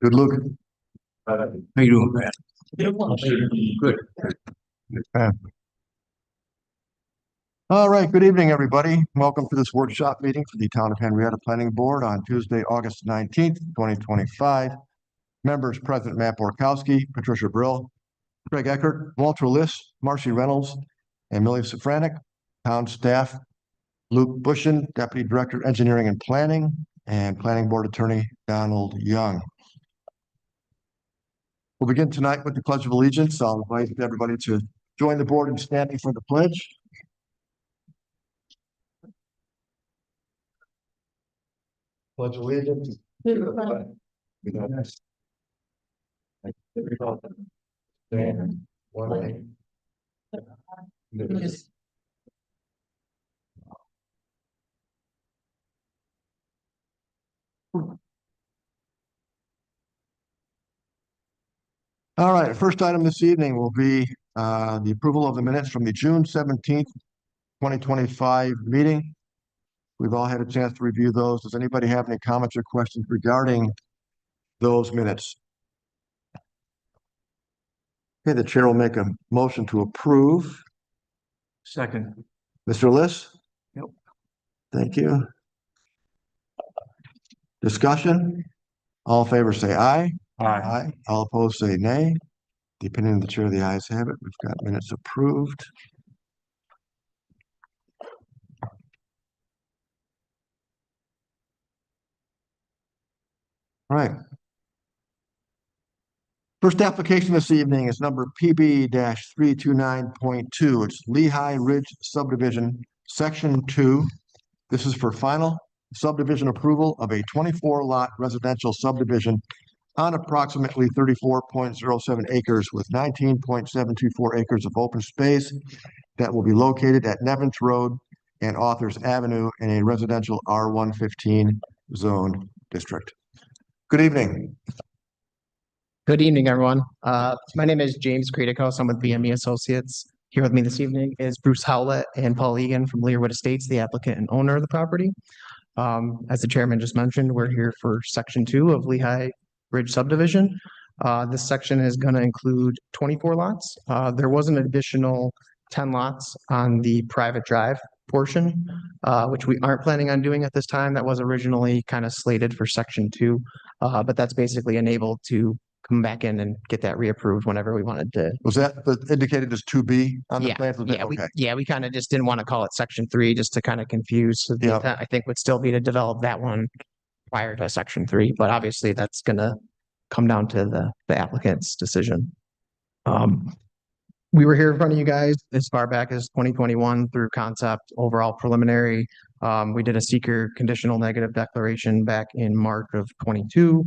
Good, Luke. How you doing, man? Good. Yeah. All right, good evening, everybody. Welcome to this workshop meeting for the Town of Henrietta Planning Board on Tuesday, August 19th, 2025. Members, President Matt Borkowski, Patricia Brill, Craig Eckert, Walter Liss, Marcy Reynolds, and Millie Safranek. Town staff, Luke Bushin, Deputy Director, Engineering and Planning, and Planning Board Attorney Donald Young. We'll begin tonight with the Pledge of Allegiance. I'll invite everybody to join the board in standing for the pledge. Pledge allegiance to the flag of the United States of America, and one nation, indivisible. All right, first item this evening will be the approval of the minutes from the June 17th, 2025 meeting. We've all had a chance to review those. Does anybody have any comments or questions regarding those minutes? Okay, the chair will make a motion to approve. Second. Mr. Liss? Yep. Thank you. Discussion? All in favor say aye. Aye. All opposed say nay. The opinion of the chair, the ayes have it. We've got minutes approved. All right. First application this evening is number PB-329.2. It's Lehigh Ridge Subdivision, Section 2. This is for final subdivision approval of a 24-lot residential subdivision on approximately 34.07 acres with 19.724 acres of open space that will be located at Nevins Road and Authors Avenue in a residential R115 zone district. Good evening. Good evening, everyone. My name is James Creedicos. I'm with BME Associates. Here with me this evening is Bruce Howlett and Paul Egan from Learwood Estates, the applicant and owner of the property. As the chairman just mentioned, we're here for Section 2 of Lehigh Ridge Subdivision. This section is going to include 24 lots. There was an additional 10 lots on the private drive portion, which we aren't planning on doing at this time. That was originally kind of slated for Section 2, but that's basically enabled to come back in and get that reapproved whenever we wanted to. Was that indicated as 2B on the Yeah, plan? we kind of just didn't want to call it Section 3 just to kind of confuse. So the intent, I think, would still be to develop that one prior to Section 3, but obviously that's going to come down to the applicant's decision. We were here in front of you guys as far back as 2021 through concept, overall preliminary. We did a seeker conditional negative declaration back in March of 22.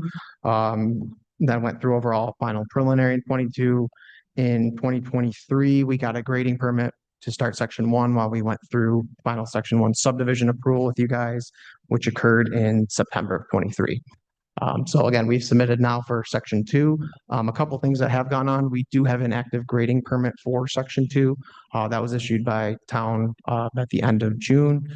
That went through overall final preliminary in 22. In 2023, we got a grading permit to start Section 1 while we went through final Section 1 subdivision approval with you guys, which occurred in September of 23. So again, we've submitted now for Section 2. A couple things that have gone on. We do have an active grading permit for Section 2. That was issued by town at the end of June.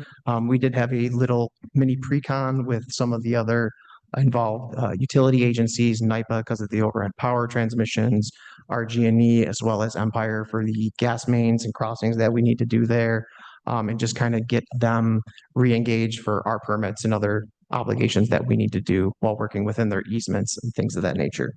We did have a little mini pre-con with some of the other involved utility agencies, NYPA because of the overhead power transmissions, RG&E, as well as Empire for the gas mains and crossings that we need to do there, and just kind of get them re-engaged for our permits and other obligations that we need to do while working within their easements and things of that nature.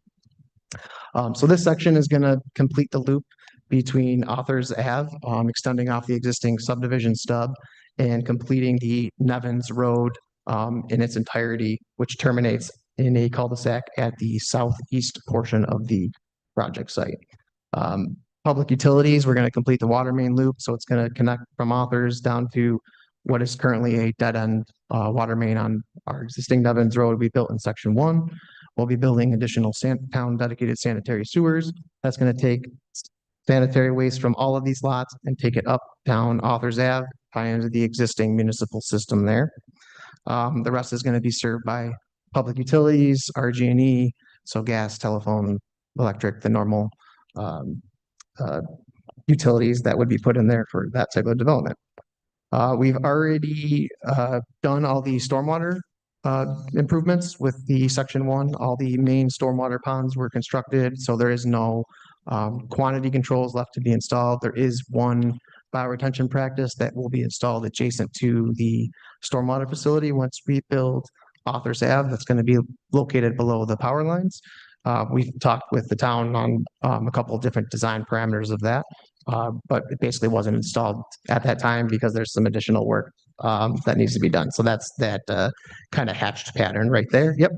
So this section is going to complete the loop between Authors Ave, extending off the existing subdivision stub and completing the Nevins Road in its entirety, which terminates in a cul-de-sac at the southeast portion of the project site. Public utilities, we're going to complete the water main loop, so it's going to connect from Authors down to what is currently a dead-end water main on our existing Nevins Road we built in Section 1. We'll be building additional town dedicated sanitary sewers. That's going to take sanitary waste from all of these lots and take it up down Authors Ave, tie into the existing municipal system there. The rest is going to be served by public utilities, RG&E, so gas, telephone, electric, the normal utilities that would be put in there for that type of development. We've already done all the stormwater improvements with the section one. All the main stormwater ponds were constructed, so there is no quantity controls left to be installed. There is one bioretention practice that will be installed adjacent to the stormwater facility once we build Authors Ave. That's going to be located below the power lines. We've talked with the town on a couple of different design parameters of that, but it basically wasn't installed at that time because there's some additional work that needs to be done. So that's that kind of hatched pattern right there. Yep.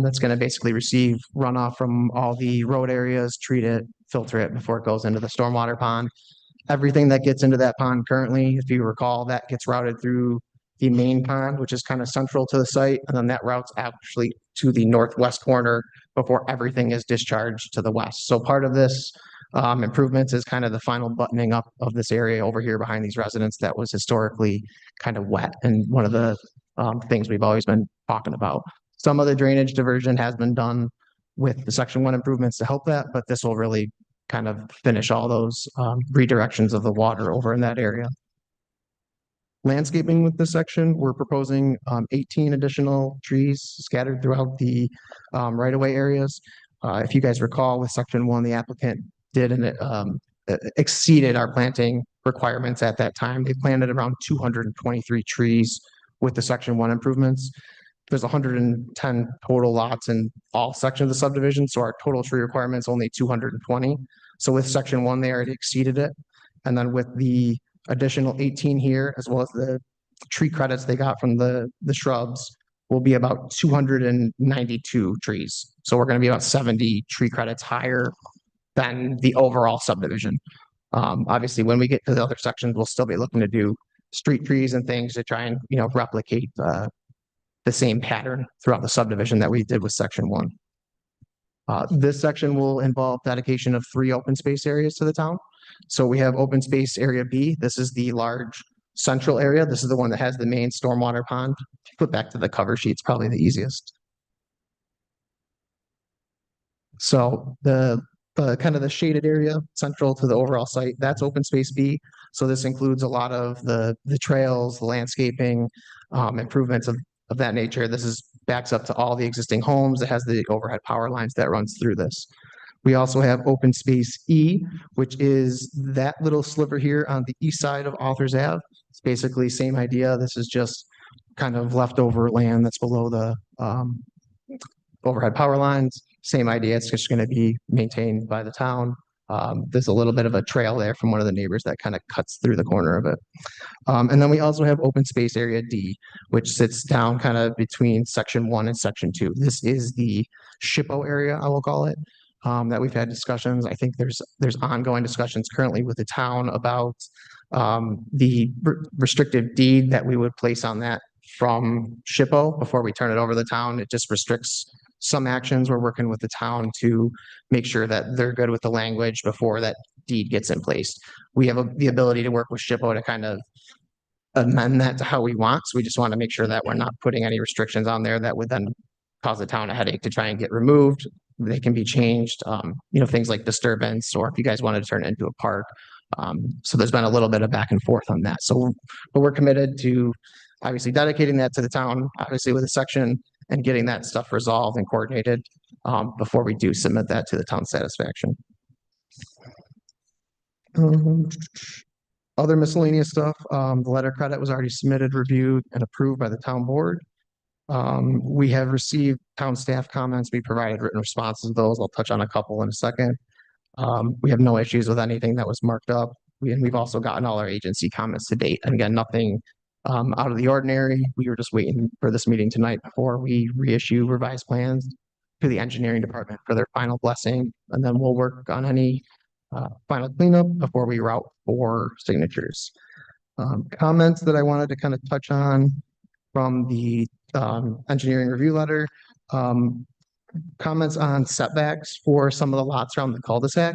That's going to basically receive runoff from all the road areas, treat it, filter it before it goes into the stormwater pond. Everything that gets into that pond currently, if you recall, that gets routed through the main pond, which is kind of central to the site, and then that routes actually to the northwest corner before everything is discharged to the west. So part of this improvements is kind of the final buttoning up of this area over here behind these residents that was historically kind of wet, and one of the things we've always been talking about. Some of the drainage diversion has been done with the section one improvements to help that, but this will really kind of finish all those redirections of the water over in that area. Landscaping with this section, we're proposing 18 additional trees scattered throughout the right-of-way areas. If you guys recall, with section one, the applicant did and exceeded our planting requirements at that time. They planted around 223 trees with the section one improvements. There's 110 total lots in all sections of the subdivision, so our total tree requirement is only 220. So with section one, they already exceeded it. And then with the additional 18 here, as well as the tree credits they got from the shrubs, will be about 292 trees. So we're going to be about 70 tree credits higher than the overall subdivision. Obviously, when we get to the other sections, we'll still be looking to do street trees and things to try and, replicate the same pattern throughout the subdivision that we did with section one. This section will involve dedication of 3 open space areas to the town. So we have open space area B. This is the large central area. This is the one that has the main stormwater pond. Flip back to the cover sheet, it's probably the easiest. So the kind of the shaded area central to the overall site, that's open space B. So this includes a lot of the trails, the landscaping, improvements of that nature. This is backs up to all the existing homes. It has the overhead power lines that runs through this. We also have open space E, which is that little sliver here on the east side of Authors Ave. It's basically same idea. This is just kind of leftover land that's below the overhead power lines. Same idea. It's just going to be maintained by the town. There's a little bit of a trail there from one of the neighbors that kind of cuts through the corner of it. And then we also have open space area D, which sits down kind of between section 1 and section 2. This is the SHPO area, I will call it, that we've had discussions. I think there's ongoing discussions currently with the town about the restrictive deed that we would place on that from SHPO before we turn it over to the town. It just restricts some actions. We're working with the town to make sure that they're good with the language before that deed gets in place. We have the ability to work with SHPO to kind of amend that to how we want. So we just want to make sure that we're not putting any restrictions on there that would then cause the town a headache to try and get removed. They can be changed, things like disturbance, or if you guys wanted to turn it into a park. So there's been a little bit of back and forth on that. So, but we're committed to obviously dedicating that to the town, obviously with a section, and getting that stuff resolved and coordinated before we do submit that to the town's satisfaction. Other miscellaneous stuff, the letter credit was already submitted, reviewed, and approved by the town board. We have received town staff comments. We provided written responses to those. I'll touch on a couple in a second. We have no issues with anything that was marked up. We've also gotten all our agency comments to date. And again, nothing out of the ordinary. We were just waiting for this meeting tonight before we reissue revised plans to the engineering department for their final blessing. And then we'll work on any final cleanup before we route for signatures. Comments that I wanted to kind of touch on from the engineering review letter. Comments on setbacks for some of the lots around the cul-de-sac.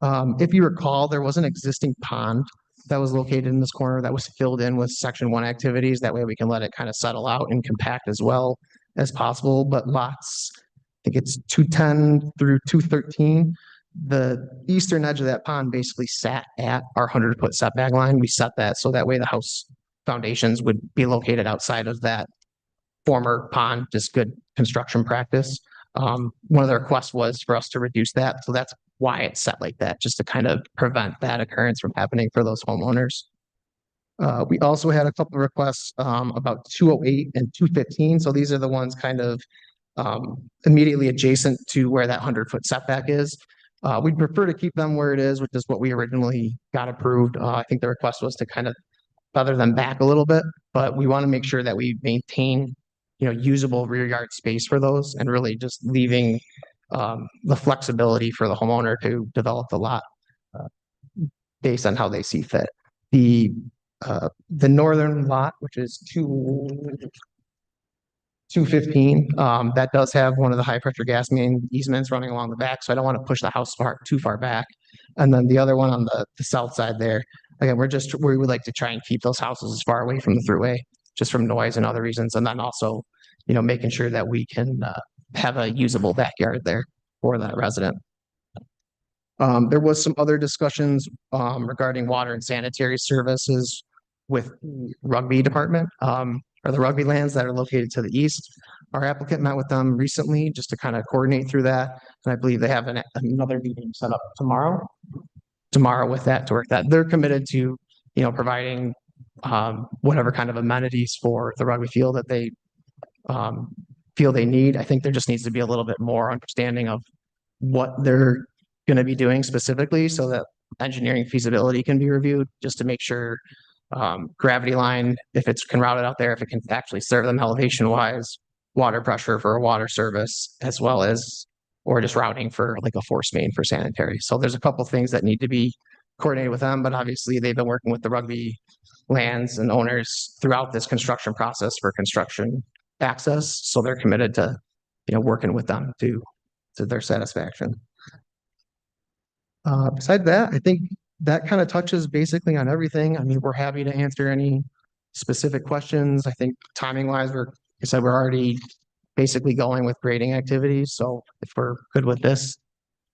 If you recall, there was an existing pond that was located in this corner that was filled in with section 1 activities. That way we can let it kind of settle out and compact as well as possible. But lots, I think it's 210 through 213, the eastern edge of that pond basically sat at our 100-foot setback line. We set that so that way the house foundations would be located outside of that former pond, just good construction practice. One of the requests was for us to reduce that, so that's why it's set like that, just to kind of prevent that occurrence from happening for those homeowners. We also had a couple of requests about 208 and 215. So these are the ones kind of immediately adjacent to where that 100-foot setback is. We'd prefer to keep them where it is, which is what we originally got approved. I think the request was to kind of feather them back a little bit, but we want to make sure that we maintain, usable rear yard space for those and really just leaving the flexibility for the homeowner to develop the lot based on how they see fit. The northern lot, which is 215, that does have one of the high pressure gas main easements running along the back, so I don't want to push the house too far back. And then the other one on the south side there, again, we would like to try and keep those houses as far away from the thruway, just from noise and other reasons. And then also, making sure that we can have a usable backyard there for that resident. There was some other discussions regarding water and sanitary services with rugby department, or the rugby lands that are located to the east. Our applicant met with them recently just to kind of coordinate through that. And I believe they have another meeting set up tomorrow with that to work that. They're committed to, providing whatever kind of amenities for the rugby field that they feel they need. I think there just needs to be a little bit more understanding of what they're going to be doing specifically so that engineering feasibility can be reviewed just to make sure gravity line, if it's can route it out there, if it can actually serve them elevation wise, water pressure for a water service, as well as, or just routing for like a force main for sanitary. So there's a couple things that need to be coordinated with them, but obviously they've been working with the rugby lands and owners throughout this construction process for construction access. So they're committed to, working with them to their satisfaction. Besides that, I think that kind of touches basically on everything. I mean, we're happy to answer any specific questions. I think timing wise, we're already basically going with grading activities. So if we're good with this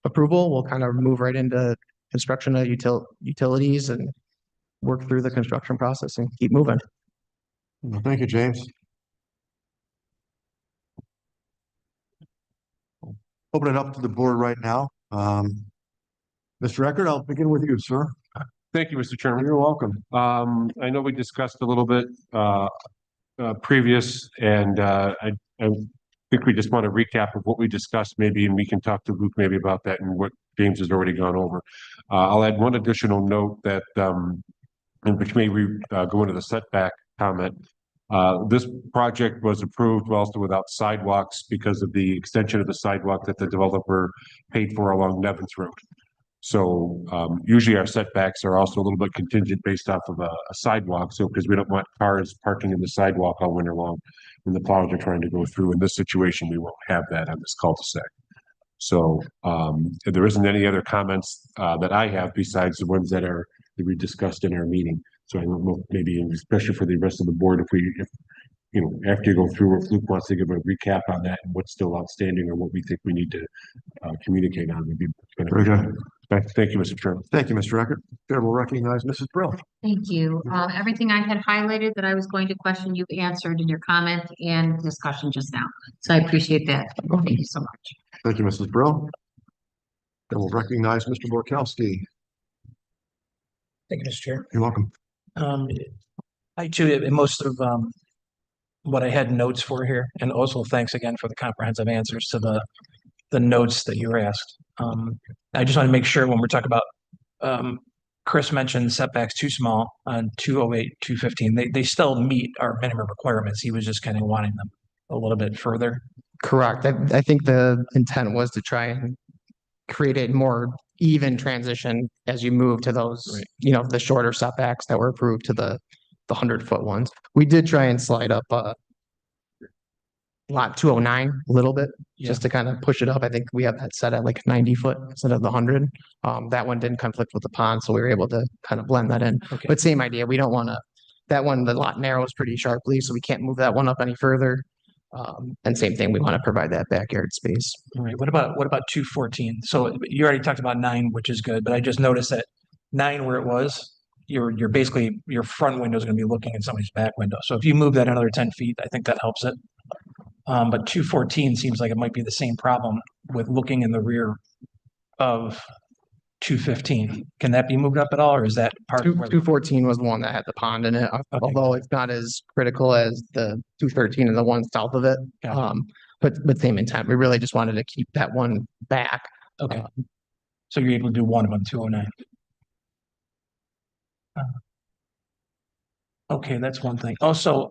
approval, we'll kind of move right into construction of utilities and work through the construction process and keep moving. Well, thank you, James. Open it up to the board right now. Mr. Eckert, I'll begin with you, sir. Thank you, Mr. Chairman. You're welcome. I know we discussed a little bit previous, and I think we just want a recap of what we discussed maybe, and we can talk to Luke maybe about that and what James has already gone over. I'll add one additional note that, and which may go into the setback comment. This project was approved also without sidewalks because of the extension of the sidewalk that the developer paid for along Nevins Road. So usually our setbacks are also a little bit contingent based off of a sidewalk. So because we don't want cars parking in the sidewalk all winter long when the plows are trying to go through. In this situation, we won't have that on this cul-de-sac. So if there isn't any other comments that I have besides the ones that we discussed in our meeting. So I don't know, maybe especially for the rest of the board, if after you go through, if Luke wants to give a recap on that and what's still outstanding or what we think we need to communicate on, would be Very good. Thank you, Mr. Chairman. Thank you, Mr. Eckert. Chair will recognize Mrs. Brill. Thank you. Everything I had highlighted that I was going to question, you've answered in your comment and discussion just now. So I appreciate that. Thank you so much. Thank you, Mrs. Brill. Chair will recognize Mr. Borkowski. Thank you, Mr. Chair. You're welcome. I too, most of what I had notes for here, and also thanks again for the comprehensive answers to the notes that you were asked. I just want to make sure when we're talking about, Chris mentioned setbacks too small on 208, 215. They still meet our minimum requirements. He was just kind of wanting them a little bit further. Correct. I think the intent was to try and create a more even transition as you move to those, Right. The shorter setbacks that were approved to the 100-foot ones. We did try and slide up lot 209 a little bit, just to kind of push it up. I think we have that set at like 90 foot instead of the 100. That one didn't conflict with the pond, so we were able to kind of blend that in. Okay. But same idea. We don't want to, that one, the lot narrows pretty sharply, so we can't move that one up any further. And same thing, we want to provide that backyard space. All right. What about 214? So you already talked about 9, which is good, but I just noticed that 9 where it was, you're basically, your front window is going to be looking in somebody's back window. So if you move that another 10 feet, I think that helps it But 214 seems like it might be the same problem with looking in the rear of 215. Can that be moved up at all, or is that part? Two 214 was the one that had the pond in it, although it's not as critical as the 213 and the one south of it. Gotcha. But same intent. We really just wanted to keep that one back. Okay. So you're able to do one of them, 209. Okay, that's one thing. Also,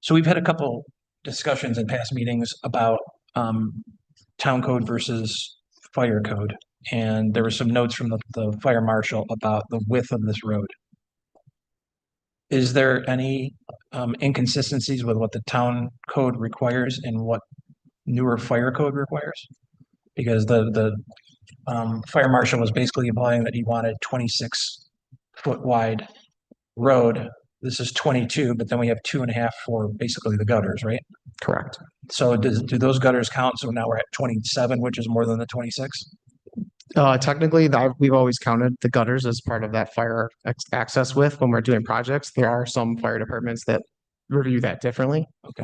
so we've had a couple discussions in past meetings about town code versus fire code. And there were some notes from the fire marshal about the width of this road. Is there any inconsistencies with what the town code requires and what newer fire code requires? Because the fire marshal was basically implying that he wanted 26-foot wide road. This is 22, but then we have 2.5 for basically the gutters, right? Correct. So do those gutters count? So now we're at 27, which is more than the 26? Technically, we've always counted the gutters as part of that fire access width when we're doing projects. There are some fire departments that review that differently, Okay.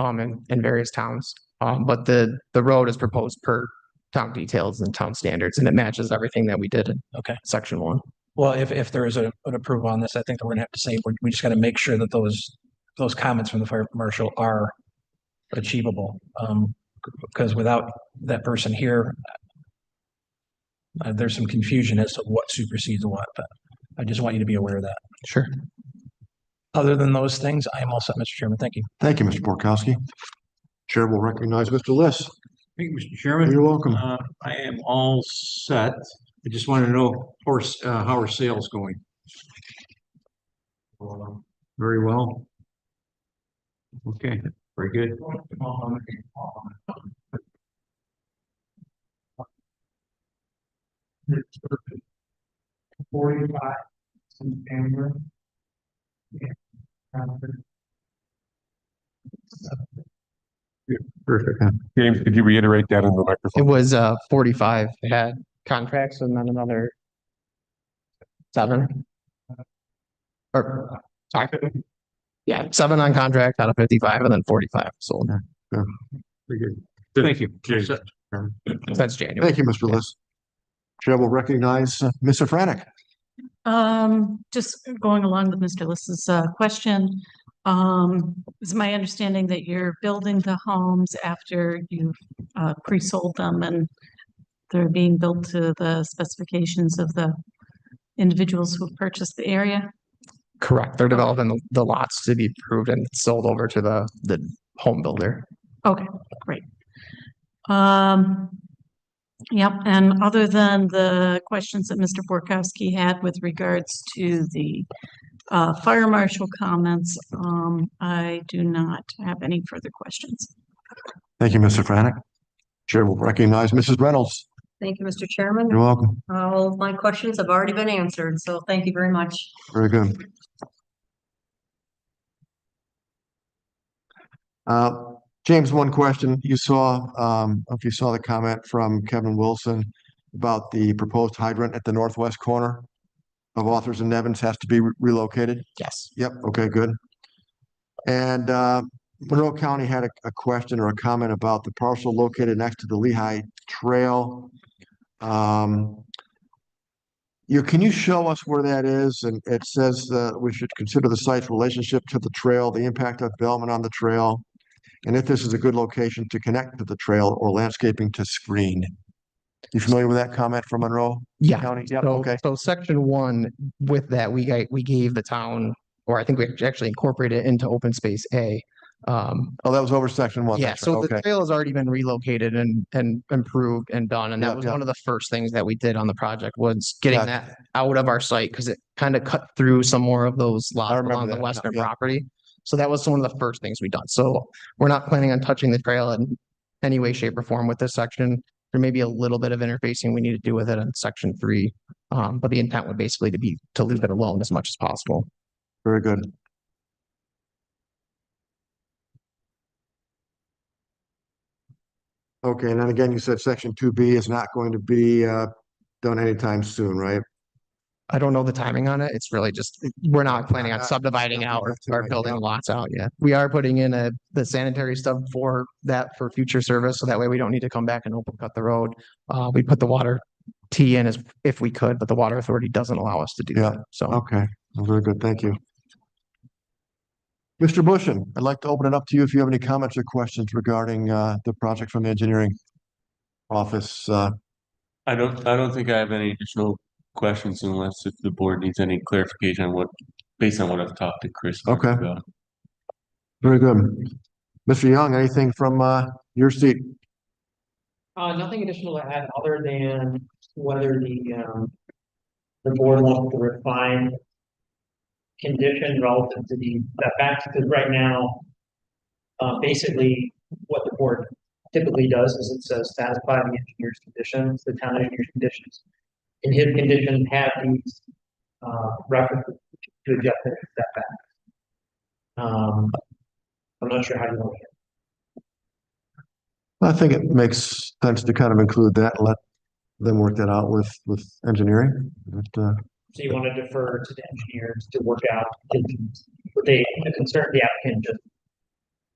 in various towns. But the road is proposed per town details and town standards, and it matches everything that we did in Okay. section 1. Well, if there is an approval on this, I think that we're gonna have to say, we just gotta make sure that those comments from the fire marshal are achievable. Because without that person here, there's some confusion as to what supersedes what, but I just want you to be aware of that. Sure. Other than those things, I am all set, Mr. Chairman. Thank you. Thank you, Mr. Borkowski. Chair will recognize Mr. Liss. Thank you, Mr. Chairman. You're welcome. I am all set. I just want to know, how are sales going? Very well. Okay, very good. Perfect. James, could you reiterate that in the It microphone? was 45. They had contracts and then another 7. Or sorry. Yeah, 7 on contract out of 55 and then 45 sold. Very good. Thank you. James. That's January. Thank you, Mr. Liss. Chair will recognize Ms. Safranek. Just going along with Mr. Liss's question, is my understanding that you're building the homes after you've pre-sold them and they're being built to the specifications of the individuals who purchased the area? Correct. They're developing the lots to be approved and sold over to the home builder. Okay, great. Yep, and other than the questions that Mr. Borkowski had with regards to the fire marshal comments, I do not have any further questions. Thank you, Ms. Safranek. Chair will recognize Mrs. Reynolds. Thank you, Mr. Chairman. You're welcome. All of my questions have already been answered, so thank you very much. Very good. James, one question. You saw, if you saw the comment from Kevin Wilson about the proposed hydrant at the northwest corner of Authors and Nevins has to be relocated? Yes. Yep, okay, good. And Monroe County had a question or a comment about the parcel located next to the Lehigh Trail. Can you show us where that is? And it says we should consider the site's relationship to the trail, the impact of development on the trail, and if this is a good location to connect to the trail or landscaping to screen. You familiar with that comment from Monroe Yeah. County? Yep, So, okay. so section 1 with that, we gave the town, or I think we actually incorporated it into open space A. Oh, that was over section 1. Yeah, That's so right. the Okay. trail has already been relocated and improved and done, and Yeah, that was yeah. one of the first things that we did on the project was getting Gotcha. that out of our site because it kind of cut through some more of those lots remember along the that, western yeah. property. So that was one of the first things we done. So we're not planning on touching the trail in any way, shape, or form with this section. There may be a little bit of interfacing we need to do with it in section 3, but the intent would basically to leave it alone as much as possible. Very good. Okay, and then again, you said section 2B is not going to be done anytime soon, right? I don't know the timing on it. It's really just, we're not planning on Not- subdividing out nothing or right building now. lots out yet. We are putting in the sanitary stuff for that for future service. So that way we don't need to come back and open cut the road. We put the water T in as if we could, but the water authority doesn't allow us to do Yeah. that. So. Okay, well, very good, thank you. Mr. Bushin, I'd like to open it up to you if you have any comments or questions regarding the project from the engineering office. I don't think I have any additional questions unless if the board needs any clarification on based on what I've talked to Chris. Okay. about. Very good. Mr. Young, anything from your seat? Nothing additional to add other than whether the board wants to refine condition relative to the setbacks, because right now, basically, what the board typically does is it says satisfy the engineer's conditions, the town engineer's conditions. And his conditions have these, references to adjust the setback. I'm not sure how you want to. I think it makes sense to kind of include that and let them work that out with engineering. But, So you want to defer to the engineers to work out what the concern the applicant just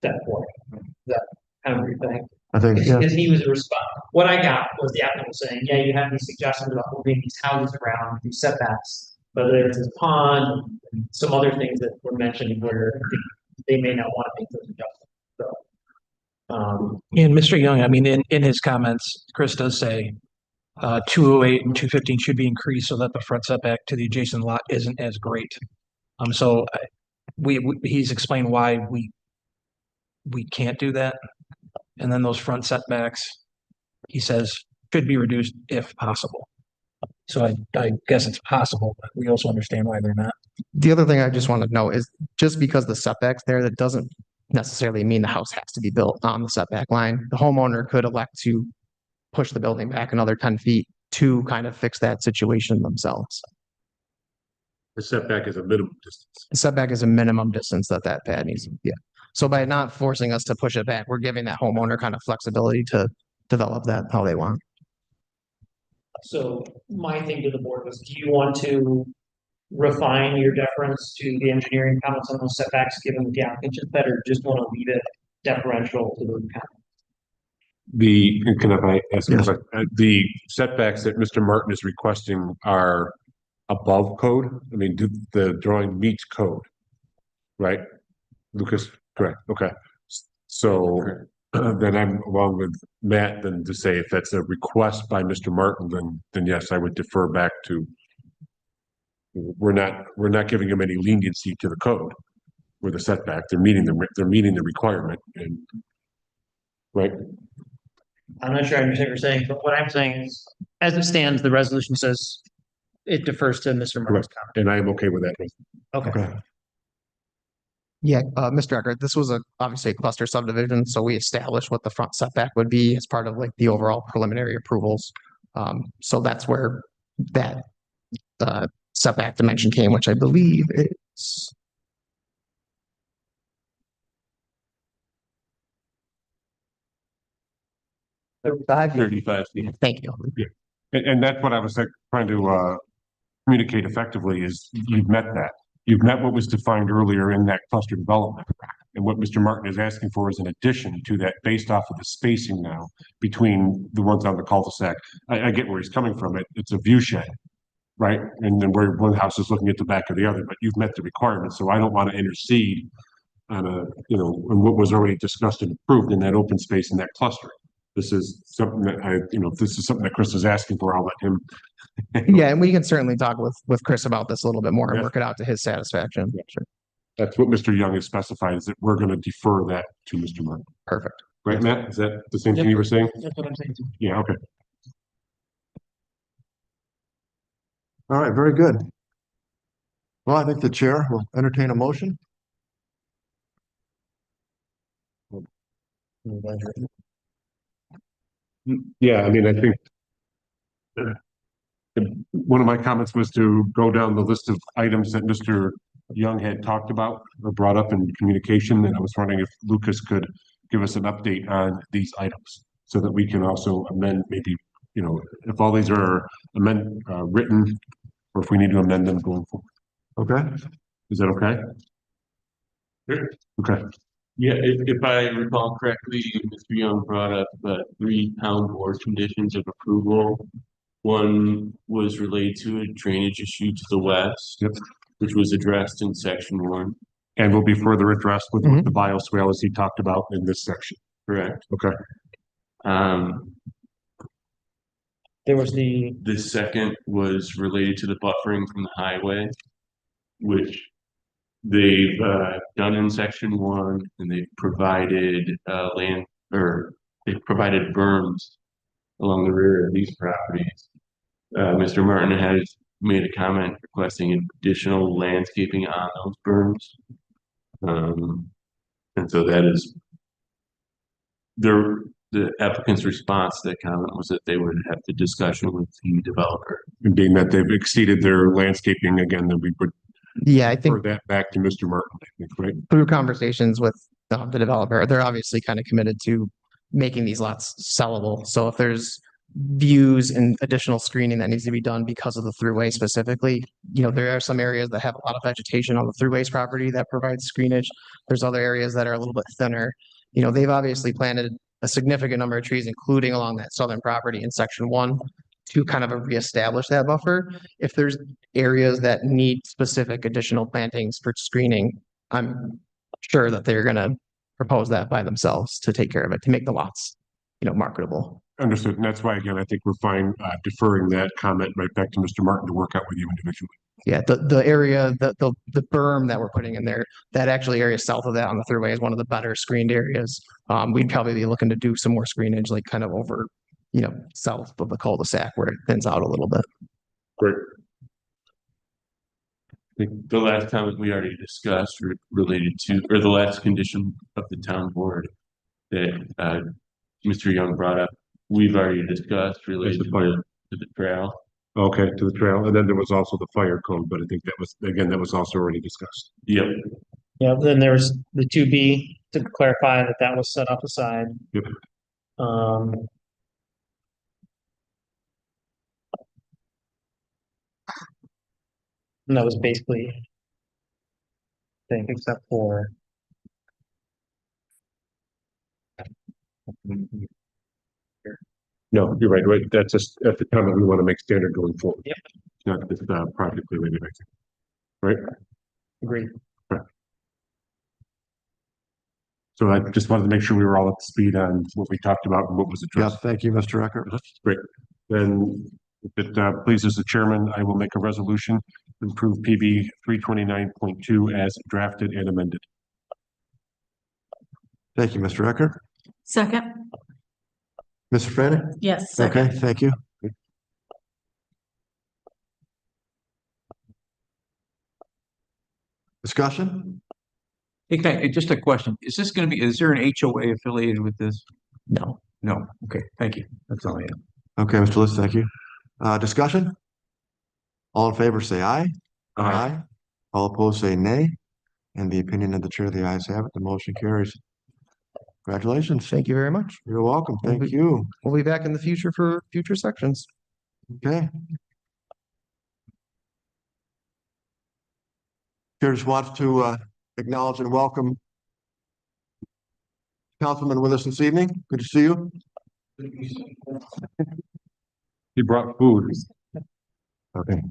set forth. Is that kind of what you're saying? I think, yeah, Because he was a response, what I got was the applicant was saying, yeah, you have these suggestions about moving these houses around, these setbacks. Whether it's this pond, and some other things that were mentioned where they may not want to make those adjustments, so. And Mr. Young, I mean, in his comments, Chris does say, 208 and 215 should be increased so that the front setback to the adjacent lot isn't as great. So he's explained why we can't do that. And then those front setbacks, he says, should be reduced if possible. So I guess it's possible, but we also understand why they're not. The other thing I just want to know is just because the setback's there, that doesn't necessarily mean the house has to be built on the setback line. The homeowner could elect to push the building back another 10 feet to kind of fix that situation themselves. The setback is a minimum distance. The setback is a minimum distance that pad needs. Yeah. So by not forcing us to push it back, we're giving that homeowner kind of flexibility to develop that how they want. So my thing to the board was, do you want to refine your deference to the engineering comments on those setbacks, given the applicant just better, just want to leave it deferential to those comments? Can I ask, Yes. the setbacks that Mr. Martin is requesting are above code? I mean, the drawing meets code, right? Lucas, correct, okay. So then I'm along with Matt then to say if that's a request by Mr. Martin, then yes, I would defer back to. We're not giving him any leniency to the code or the setback. They're meeting the requirement and. Right, I'm not sure I understand what you're saying, but what I'm saying is, as it stands, the resolution says it defers to Mr. Martin's comment. and I am okay with that. okay, Yeah, Mr. Eckert, this was obviously a cluster subdivision, so we established what the front setback would be as part of like the overall preliminary approvals. So that's where that setback dimension came, which I believe is. $35 feet. Thank you. And that's what I was trying to communicate effectively is you've met that. You've met what was defined earlier in that cluster development. And what Mr. Martin is asking for is an addition to that based off of the spacing now between the ones on the cul-de-sac. I get where he's coming from. It's a view shed, right? And then where one house is looking at the back of the other, but you've met the requirements. So I don't want to intercede on on what was already discussed and approved in that open space in that cluster. This is something that this is something that Chris is asking for. I'll let him. Yeah, and we can certainly talk with Chris about this a little bit more and Yeah. work it out to his satisfaction. Yeah. Sure. That's what Mr. Young has specified is that we're going to defer that to Mr. Martin. Perfect. Right, Matt? Is that the same thing you were saying? That's what I'm saying. Yeah, okay. all right, very good. Well, I think the chair will entertain a motion. Yeah, I mean, I think one of my comments was to go down the list of items that Mr. Young had talked about or brought up in communication, and I was wondering if Lucas could give us an update on these items so that we can also amend maybe, if all these are written or if we need to amend them going forward. Okay, Is that okay? Sure. Okay, Yeah, if I recall correctly, Mr. Young brought up, 3 town board conditions of approval. One was related to a drainage issue to the west. Yep. Which was addressed in section 1, and will be further addressed with Mhm. the bioswale as he talked about in this section. correct? Okay, There was the, The second was related to the buffering from the highway, which they've done in section 1, and they've provided land, or they've provided berms along the rear of these properties. Mr. Martin has made a comment requesting additional landscaping on those berms. And so that is the applicant's response to that comment was that they would have the discussion with the developer. and being that they've exceeded their landscaping again, then we would Yeah, I think refer that back to Mr. Martin, I think, right? through conversations with the developer, they're obviously kind of committed to making these lots sellable. So if there's views and additional screening that needs to be done because of the throughway specifically, there are some areas that have a lot of vegetation on the throughways property that provides screenage. There's other areas that are a little bit thinner. They've obviously planted a significant number of trees, including along that southern property in section 1 to kind of reestablish that buffer. If there's areas that need specific additional plantings for screening, I'm sure that they're going to propose that by themselves to take care of it, to make the lots, marketable. Understood, and that's why, again, I think we're fine deferring that comment right back to Mr. Martin to work out with you individually. Yeah, the area, the berm that we're putting in there, that actually area south of that on the thruway is one of the better screened areas. We'd probably be looking to do some more screenage, like kind of over, south of the cul-de-sac where it thins out a little bit. Great. The last comment we already discussed related to, or the last condition of the town board that Mr. Young brought up, we've already discussed related the fire. to the trail. Okay, to the trail, and then there was also the fire code, but I think that was also already discussed. Yep. yeah, then there was the 2B to clarify that was set off aside. Yep. And that was basically, I think, except for. No, you're right, that's just at the time that we want to make standard going forward. Yep. Not this project related, I think. Right? Agreed. So I just wanted to make sure we were all up to speed on what we talked about and what was yeah, addressed. thank you, Mr. Eckert. Great. Then if it pleases the chairman, I will make a resolution to approve PB 329.2 as drafted and amended. Thank you, Mr. Eckert. Second, Mr. Fanning? yes. Okay, second. thank you. Discussion? Okay, just a question. Is there an HOA affiliated with this? No. No. Okay, thank you. That's all I have. Okay, Mr. List, thank you. Discussion? All in favor, say aye. Aye. All opposed, say nay. And the opinion of the chair, the ayes have it. The motion carries. Congratulations. Thank you very much. You're welcome. Thank you. We'll be back in the future for future sections. Okay. Chair just wants to acknowledge and welcome Councilman with us this evening. Good to see you. He brought food. Okay.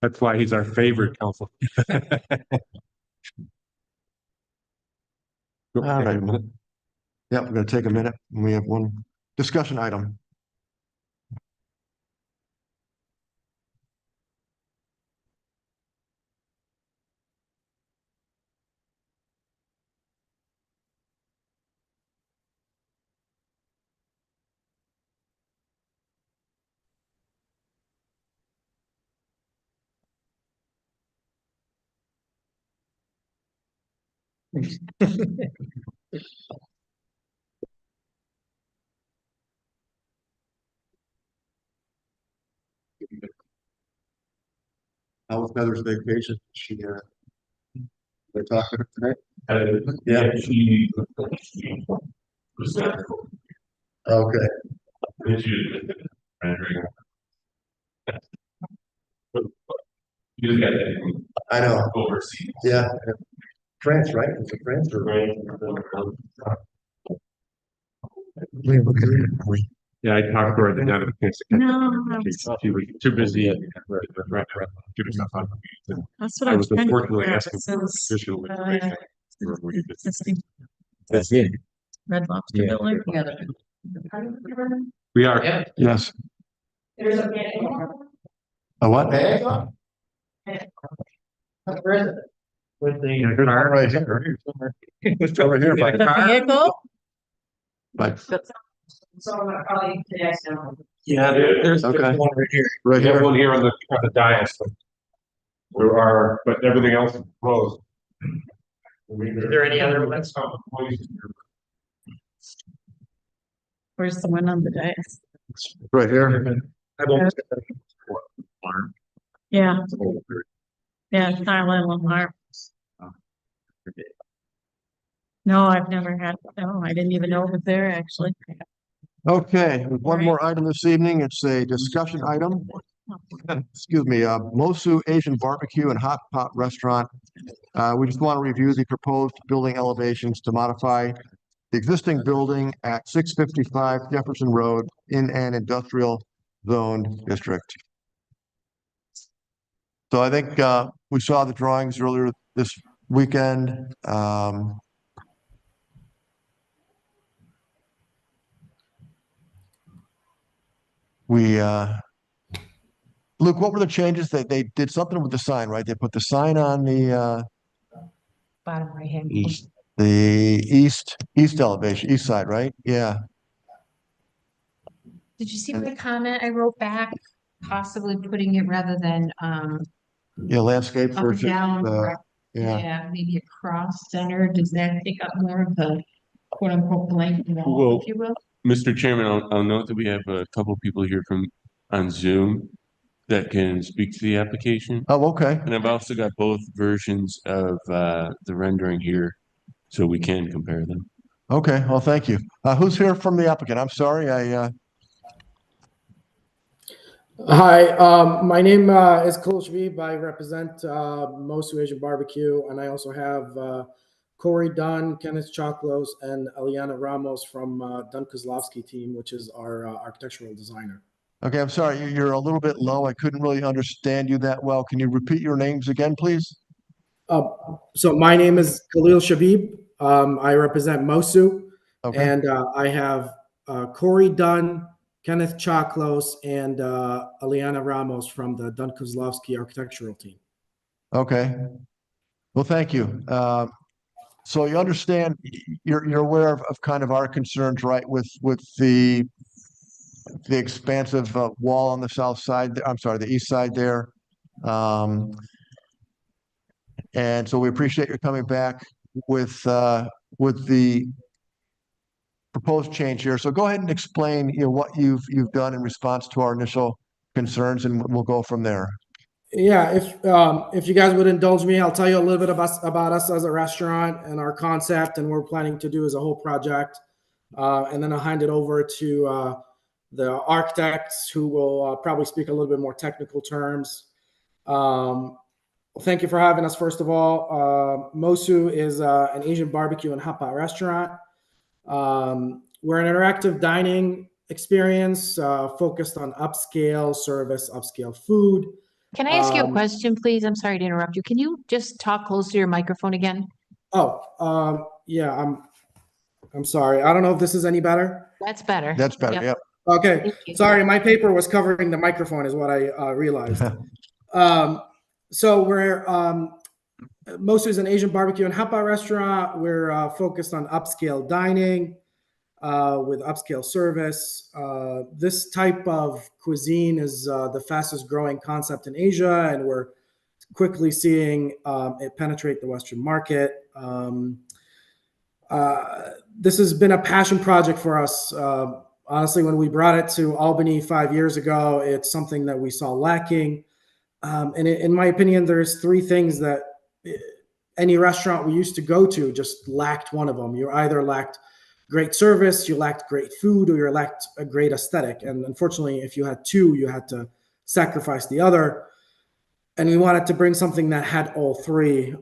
That's why he's our favorite council. All right. Yeah, we're gonna take a minute. We have one discussion item. How was Heather's vacation? They talked to her today? Yeah. Okay. You got that I know. overseas. Yeah. France, right? It's a France or? Yeah, I talked to her, I didn't have a chance to catch No, up. She was too busy. Getting stuff on the meeting. that's what I I was was trying to unfortunately figure out. asking It for says, additional information. for you to- existing That's it. Red Lobster Yeah. building. We are. Yes. A what? With the There's one car. right here. It's over here, but, The vehicle? but Yeah, there's Okay. one right here. right We have here. one here on the dais. There are, but everything else is closed. Is there any other ones? Where's the one on the dais? Right here. I won't. Yeah. Yeah, Thailand Lamar. No, I've never had, no, I didn't even know it was there, actually. Okay, with one more item this evening. It's a discussion item. Excuse me, Mosu Asian Barbecue and Hot Pot Restaurant. We just want to review the proposed building elevations to modify the existing building at 655 Jefferson Road in an industrial zone district. So I think we saw the drawings earlier this weekend. Luke, what were the changes? They did something with the sign, right? They put the sign on the Bottom right hand. the east elevation, east side, right? Yeah. Did you see the comment I wrote back? Possibly putting it rather than, Yeah, landscape up and versus, down. yeah. Yeah, maybe a cross center. Does that take up more of the quote unquote blank wall, Well, if you will? Mr. Chairman, I'll note that we have a couple people here on Zoom that can speak to the application. Oh, okay. And I've also got both versions of the rendering here, so we can compare them. Okay, well, thank you. Who's here from the applicant? I'm sorry, Hi, my name is Khalil Shabib. I represent Mosu Asian Barbecue, and I also have Corey Dunn, Kenneth Choklos, and Eliana Ramos from Dunn Kozlowski team, which is our architectural designer. okay, I'm sorry, you're a little bit low. I couldn't really understand you that well. Can you repeat your names again, please? So my name is Khalil Shabib. I represent Mosu, Okay, and I have Corey Dunn, Kenneth Choklos, and Eliana Ramos from the Dunn Kozlowski architectural team. okay. Well, thank you. So you understand, you're aware of kind of our concerns, right, with the expansive wall on the south side, I'm sorry, the east side there. And so we appreciate your coming back with the proposed change here. So go ahead and explain, what you've done in response to our initial concerns, and we'll go from there. Yeah, if you guys would indulge me, I'll tell you a little bit about us as a restaurant and our concept and what we're planning to do as a whole project. And then I'll hand it over to the architects who will probably speak a little bit more technical terms. Thank you for having us, first of all. Mosu is an Asian barbecue and hot pot restaurant. We're an interactive dining experience focused on upscale service, upscale food. Can I ask you a question, please? I'm sorry to interrupt you. Can you just talk close to your microphone again? Yeah, I'm sorry. I don't know if this is any better. That's better. That's better, Yep. yep. Okay, Thank you. sorry, my paper was covering the microphone is what I realized. So we're Mosu is an Asian barbecue and hot pot restaurant. We're focused on upscale dining with upscale service. This type of cuisine is the fastest growing concept in Asia, and we're quickly seeing it penetrate the Western market. This has been a passion project for us. Honestly, when we brought it to Albany 5 years ago, it's something that we saw lacking. And in my opinion, there's three things that any restaurant we used to go to just lacked one of them. You either lacked great service, you lacked great food, or you lacked a great aesthetic. And unfortunately, if you had two, you had to sacrifice the other. And we wanted to bring something that had all three.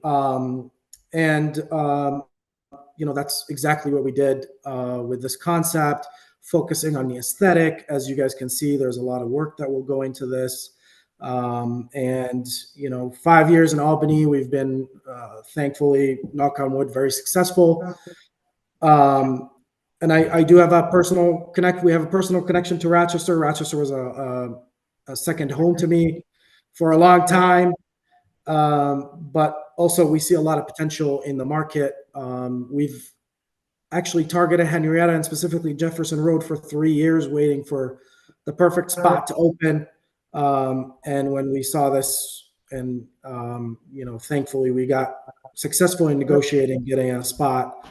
That's exactly what we did with this concept, focusing on the aesthetic. As you guys can see, there's a lot of work that will go into this. 5 years in Albany, we've been thankfully, knock on wood, very successful. And I do have a personal connect. We have a personal connection to Rochester. Rochester was a second home to me for a long time. But also we see a lot of potential in the market. We've actually targeted Henrietta and specifically Jefferson Road for 3 years, waiting for the perfect spot to open. And when we saw this, and thankfully we got successful in negotiating, getting a spot.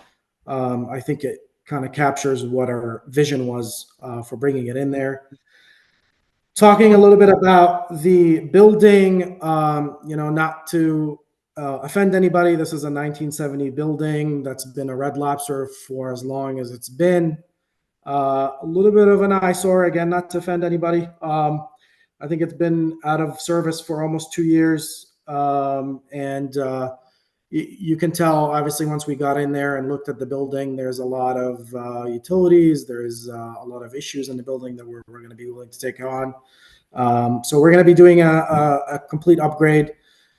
I think it kind of captures what our vision was for bringing it in there. Talking a little bit about the building, not to offend anybody, this is a 1970 building that's been a Red Lobster for as long as it's been. A little bit of an eyesore, again, not to offend anybody. I think it's been out of service for almost 2 years. You can tell, obviously, once we got in there and looked at the building, there's a lot of utilities. There's a lot of issues in the building that we're going to be willing to take on. So we're going to be doing a complete upgrade.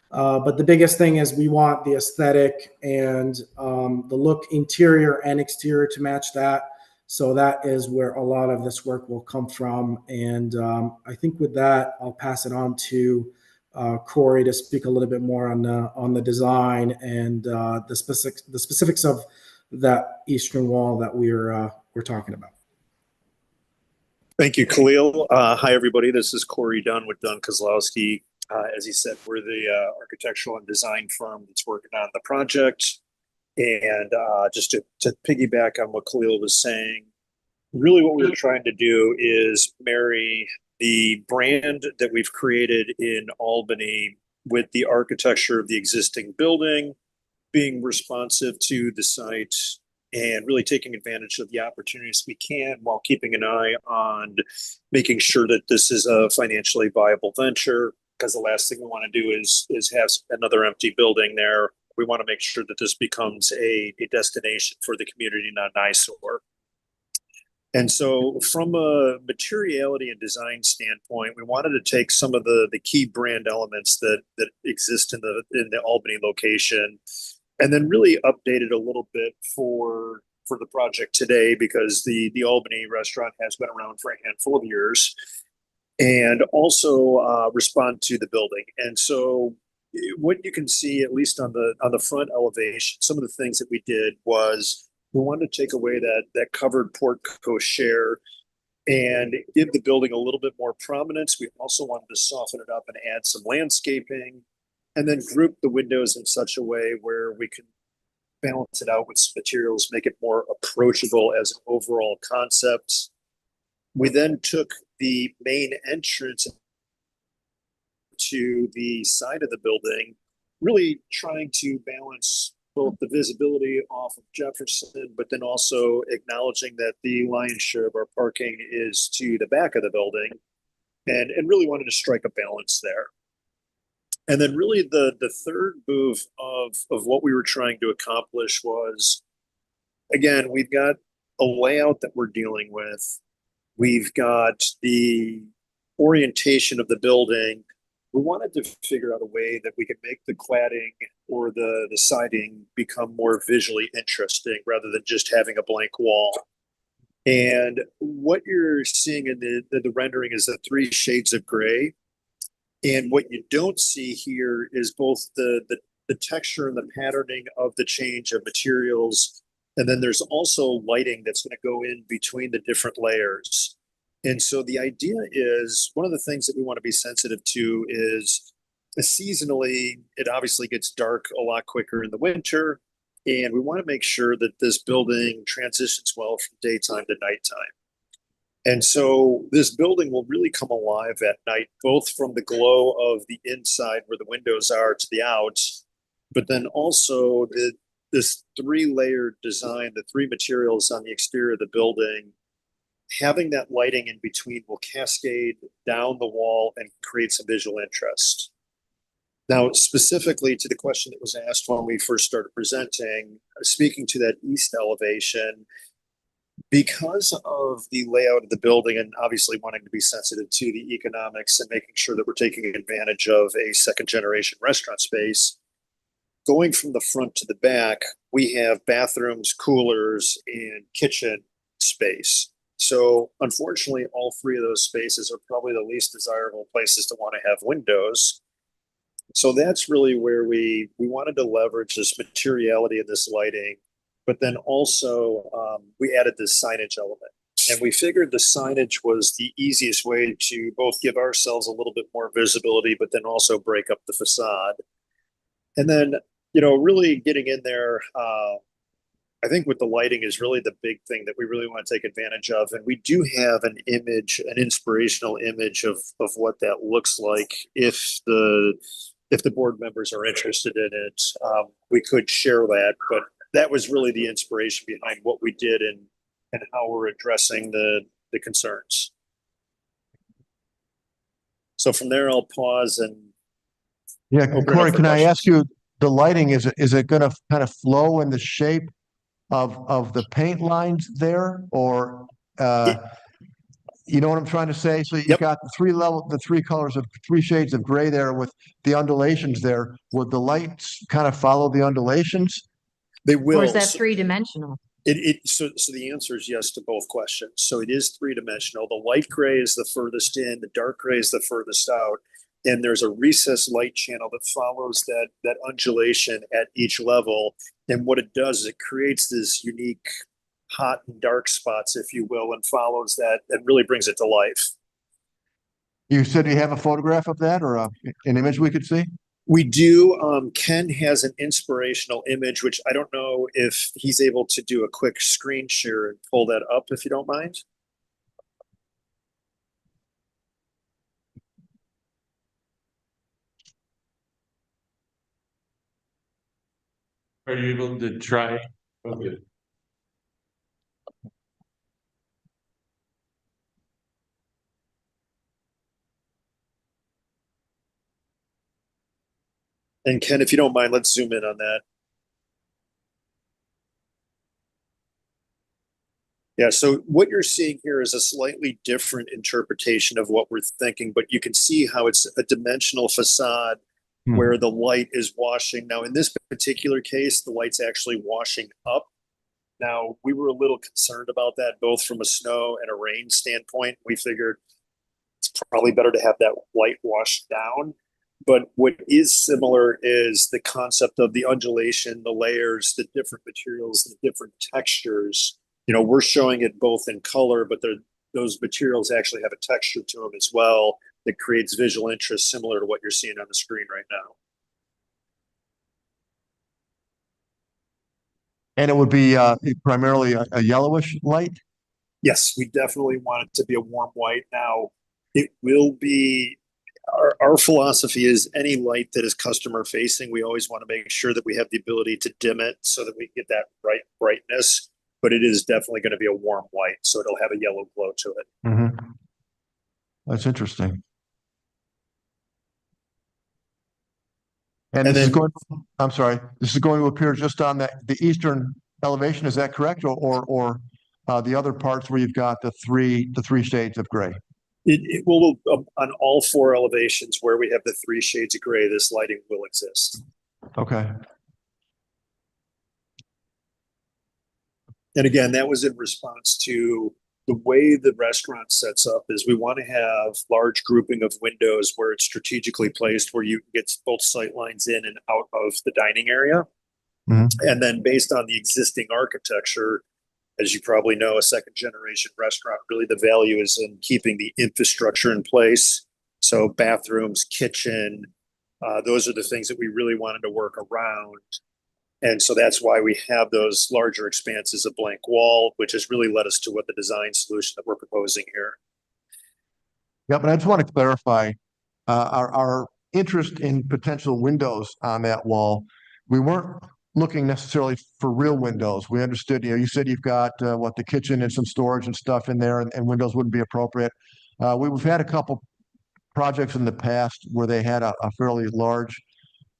But the biggest thing is we want the aesthetic and the look, interior and exterior, to match that. So that is where a lot of this work will come from. And I think with that, I'll pass it on to Corey to speak a little bit more on the design and the specifics of that eastern wall that we're talking about. Thank you, Khalil. Hi, everybody. This is Corey Dunn with Dunn Kozlowski. As he said, we're the architectural and design firm that's working on the project. And just to piggyback on what Khalil was saying, really what we're trying to do is marry the brand that we've created in Albany with the architecture of the existing building, being responsive to the site, and really taking advantage of the opportunities we can while keeping an eye on making sure that this is a financially viable venture. Because the last thing we want to do is have another empty building there. We want to make sure that this becomes a destination for the community, not an eyesore. And so from a materiality and design standpoint, we wanted to take some of the key brand elements that exist in the Albany location, and then really update it a little bit for the project today, because the Albany restaurant has been around for a handful of years, and also respond to the building. And so what you can see, at least on the front elevation, some of the things that we did was we wanted to take away that covered porte cochere and give the building a little bit more prominence. We also wanted to soften it up and add some landscaping, and then group the windows in such a way where we can balance it out with some materials, make it more approachable as an overall concept. We then took the main entrance to the side of the building, really trying to balance both the visibility off of Jefferson, but then also acknowledging that the lion's share of our parking is to the back of the building, and really wanted to strike a balance there. And then really the third move of what we were trying to accomplish was, again, we've got a layout that we're dealing with. We've got the orientation of the building. We wanted to figure out a way that we could make the cladding or the siding become more visually interesting rather than just having a blank wall. And what you're seeing in the rendering is the 3 shades of gray. And what you don't see here is both the texture and the patterning of the change of materials. And then there's also lighting that's going to go in between the different layers. And so the idea is, one of the things that we want to be sensitive to is seasonally, it obviously gets dark a lot quicker in the winter. And we want to make sure that this building transitions well from daytime to nighttime. And so this building will really come alive at night, both from the glow of the inside where the windows are to the outs, but then also this 3-layered design, the 3 materials on the exterior of the building having that lighting in between will cascade down the wall and create some visual interest. Now, specifically to the question that was asked when we first started presenting, speaking to that east elevation, because of the layout of the building and obviously wanting to be sensitive to the economics and making sure that we're taking advantage of a second generation restaurant space, going from the front to the back, we have bathrooms, coolers, and kitchen space. So unfortunately, all three of those spaces are probably the least desirable places to want to have windows. So that's really where we wanted to leverage this materiality of this lighting, but then also we added this signage element. And we figured the signage was the easiest way to both give ourselves a little bit more visibility, but then also break up the facade. And then, you know, really getting in there, I think with the lighting is really the big thing that we really want to take advantage of. And we do have an image, an inspirational image of what that looks like. If the board members are interested in it, we could share that. But that was really the inspiration behind what we did and how we're addressing the concerns. So from there, I'll pause and Yeah, open it up Corey, for can I ask questions. you, the lighting, is it gonna kind of flow in the shape of the paint lines there, or you know what I'm trying to say? So you've Yep. got the three colors of three shades of gray there with the undulations there. Would the lights kind of follow the undulations? They will. Or is that So- three-dimensional? So the answer is yes to both questions. So it is three-dimensional. The light gray is the furthest in, the dark gray is the furthest out. And there's a recessed light channel that follows that undulation at each level. And what it does is it creates this unique hot and dark spots, if you will, and follows that and really brings it to life. You said you have a photograph of that, or an image we could see? We do. Ken has an inspirational image, which I don't know if he's able to do a quick screen share and pull that up, if you don't mind. Are you able to try? Okay. And Ken, if you don't mind, let's zoom in on that. Yeah, so what you're seeing here is a slightly different interpretation of what we're thinking, but you can see how it's a dimensional facade where the light is washing. Now, in this particular case, the light's actually washing up. Now, we were a little concerned about that, both from a snow and a rain standpoint. We figured it's probably better to have that light wash down. But what is similar is the concept of the undulation, the layers, the different materials, the different textures. You know, we're showing it both in color, but those materials actually have a texture to them as well that creates visual interest similar to what you're seeing on the screen right now. And it would be primarily a yellowish light? Yes, we definitely want it to be a warm white. Now, it will be, our philosophy is any light that is customer facing, we always want to make sure that we have the ability to dim it so that we get that right brightness. But it is definitely going to be a warm white, so it'll have a yellow glow to it. Mm-hmm. That's interesting. And And this is then- going, I'm sorry, this is going to appear just on the eastern elevation, is that correct? Or the other parts where you've got the three shades of gray? It will, on all four elevations where we have the three shades of gray, this lighting will exist. Okay. And again, that was in response to the way the restaurant sets up is we want to have large grouping of windows where it's strategically placed, where you get both sight lines in and out of the dining area. Mhm. And then based on the existing architecture, as you probably know, a second generation restaurant, really the value is in keeping the infrastructure in place. So bathrooms, kitchen, those are the things that we really wanted to work around. And so that's why we have those larger expanses of blank wall, which has really led us to what the design solution that we're proposing here. Yeah, but I just want to clarify, our interest in potential windows on that wall, we weren't looking necessarily for real windows. We understood, you said you've got the kitchen and some storage and stuff in there, and windows wouldn't be appropriate. We've had a couple projects in the past where they had a fairly large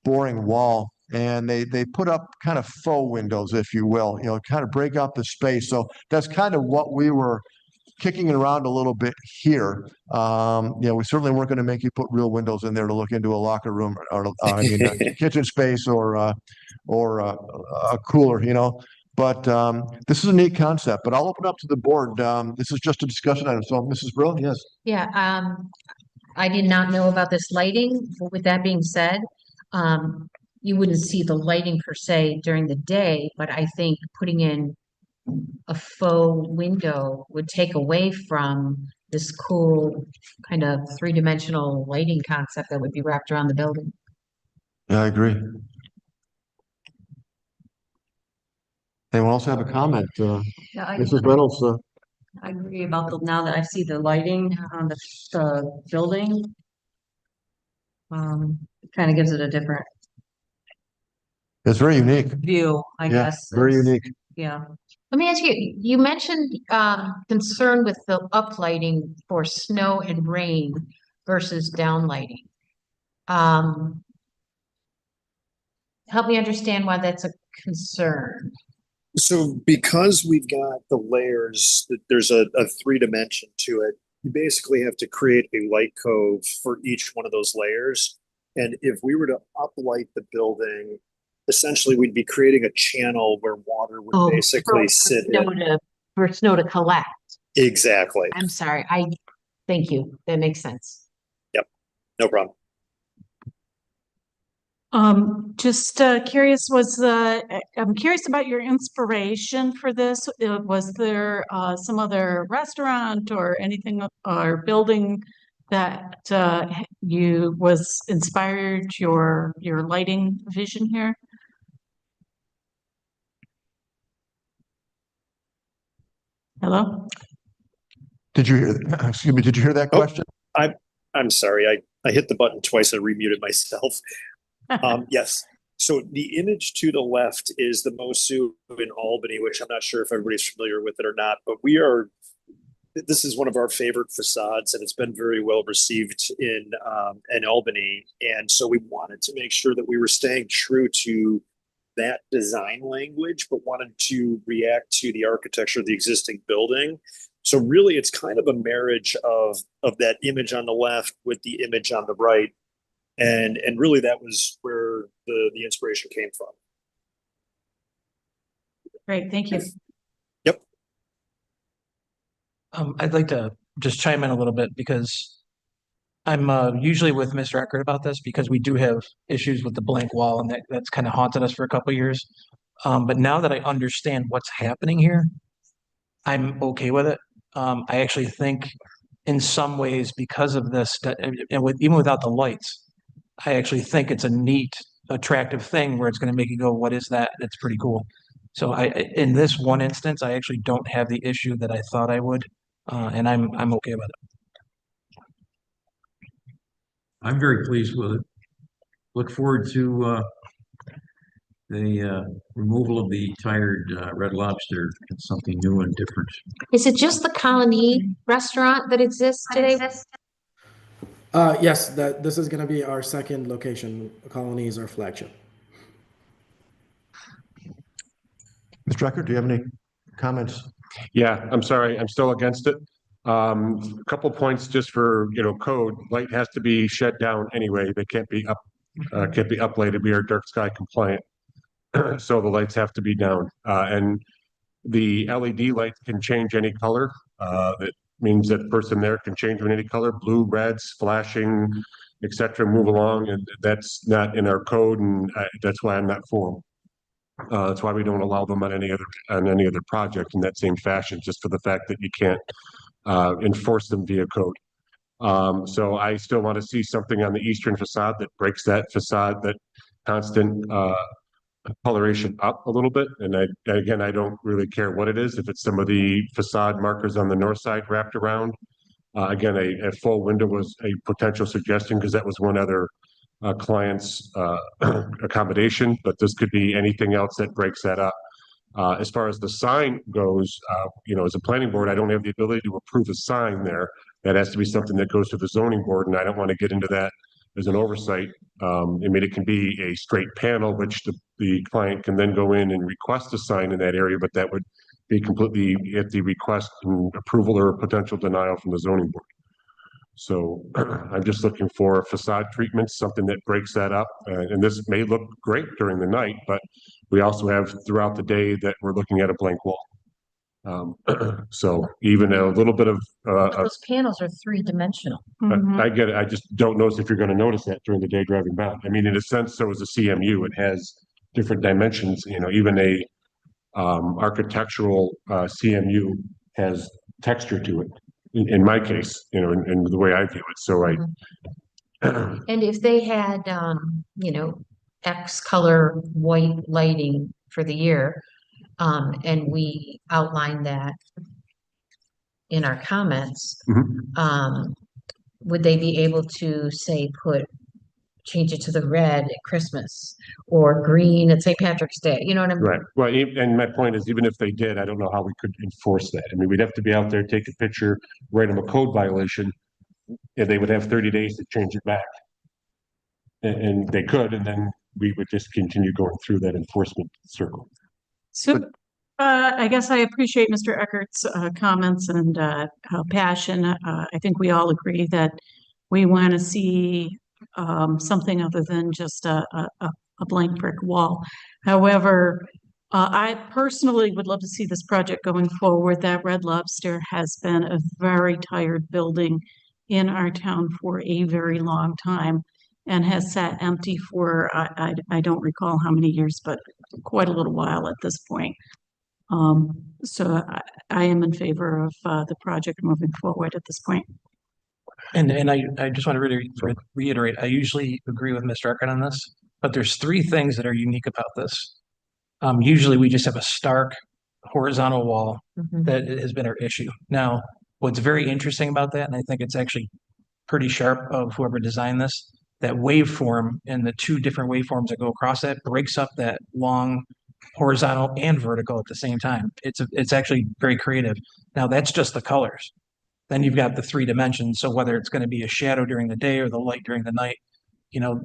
boring wall, and they put up kind of faux windows, if you will, kind of break up the space. So that's kind of what we were kicking it around a little bit here. We certainly weren't going to make you put real windows in there to look into a locker room or a kitchen space or a cooler, But this is a neat concept. But I'll open up to the board. This is just a discussion item. So, Mrs. Brill, yes. Yeah, I did not know about this lighting. But with that being said, you wouldn't see the lighting per se during the day, but I think putting in a faux window would take away from this cool kind of three-dimensional lighting concept that would be wrapped around the building. Yeah, I agree. Anyone else have a comment? Yeah, Mrs. Reynolds, I agree about now that I see the lighting on the building. It kind of gives it a different it's very unique. view, I Yeah, guess. very It's- unique. Yeah. Let me ask you, you mentioned concern with the uplighting for snow and rain versus downlighting. Help me understand why that's a concern. So because we've got the layers, there's a three dimension to it. You basically have to create a light cove for each one of those layers. And if we were to uplight the building, essentially we'd be creating a channel where water would basically sit in. For snow to collect. Exactly. I'm sorry. Thank you. That makes sense. No problem. Just curious, I'm curious about your inspiration for this. Was there some other restaurant or anything or building that was inspired your lighting vision here? Hello? Did you hear, excuse me, did you hear that question? I'm sorry. I hit the button twice. I remuted myself. Yes. So the image to the left is the Mosu in Albany, which I'm not sure if everybody's familiar with it or not, but this is one of our favorite facades, and it's been very well received in Albany. And so we wanted to make sure that we were staying true to that design language, but wanted to react to the architecture of the existing building. So really, it's kind of a marriage of that image on the left with the image on the right. And really that was where the inspiration came from. Great, thank you. Yep. I'd like to just chime in a little bit because I'm usually with Mr. Eckert about this because we do have issues with the blank wall, and that's kind of haunted us for a couple of years. But now that I understand what's happening here, I'm okay with it. I actually think in some ways because of this, even without the lights, I actually think it's a neat, attractive thing where it's going to make you go, what is that? It's pretty cool. So in this one instance, I actually don't have the issue that I thought I would, and I'm okay with it. I'm very pleased with it. Look forward to the removal of the tired Red Lobster. It's something new and different. Is it just the Colony restaurant that exists today? Yes, this is going to be our second location. Colony is our flagship. Mr. Eckert, do you have any comments? Yeah, I'm sorry, I'm still against it. A couple points just for, code. Light has to be shut down anyway. They can't be uplighted. We are dark sky compliant. So the lights have to be down. And the LED lights can change any color. That means that the person there can change them in any color, blue, reds, flashing, etc. Move along, and that's not in our code, and that's why I'm not for them. That's why we don't allow them on any other project in that same fashion, just for the fact that you can't enforce them via code. So I still want to see something on the eastern facade that breaks that facade, that constant coloration up a little bit. And I don't really care what it is. If it's some of the facade markers on the north side wrapped around, again, a full window was a potential suggestion because that was one other client's accommodation, but this could be anything else that breaks that up. As far as the sign goes, as a planning board, I don't have the ability to approve a sign there. That has to be something that goes to the zoning board, and I don't want to get into that as an oversight. It can be a straight panel, which the client can then go in and request a sign in that area, but that would be completely at the request and approval or potential denial from the zoning board. So I'm just looking for facade treatments, something that breaks that up. And this may look great during the night, but we also have throughout the day that we're looking at a blank wall. So even a little bit of, But those panels are three-dimensional. I get it. I just don't know if you're going to notice that during the day driving by. I mean, in a sense, so is a CMU. It has different dimensions, even a architectural CMU has texture to it. In my case, in the way I view it. So And if they had, X color white lighting for the year, and we outlined that in our comments, would they be able to say, change it to the red at Christmas or green at St. Patrick's Day? You know what I mean? right. Well, and my point is, even if they did, I don't know how we could enforce that. I mean, we'd have to be out there, take a picture, write them a code violation, and they would have 30 days to change it back. And they could, and then we would just continue going through that enforcement circle. So, I guess I appreciate Mr. Eckert's comments and passion. I think we all agree that we want to see something other than just a blank brick wall. However, I personally would love to see this project going forward. That Red Lobster has been a very tired building in our town for a very long time and has sat empty for, I don't recall how many years, but quite a little while at this point. So I am in favor of the project moving forward at this point. And I just want to reiterate, I usually agree with Mr. Eckert on this, but there's three things that are unique about this. Usually we just have a stark horizontal wall that has been our issue. Now, what's very interesting about that, and I think it's actually pretty sharp of whoever designed this, that waveform and the two different waveforms that go across that breaks up that long horizontal and vertical at the same time. It's actually very creative. Now that's just the colors. Then you've got the 3 dimensions. So whether it's going to be a shadow during the day or the light during the night,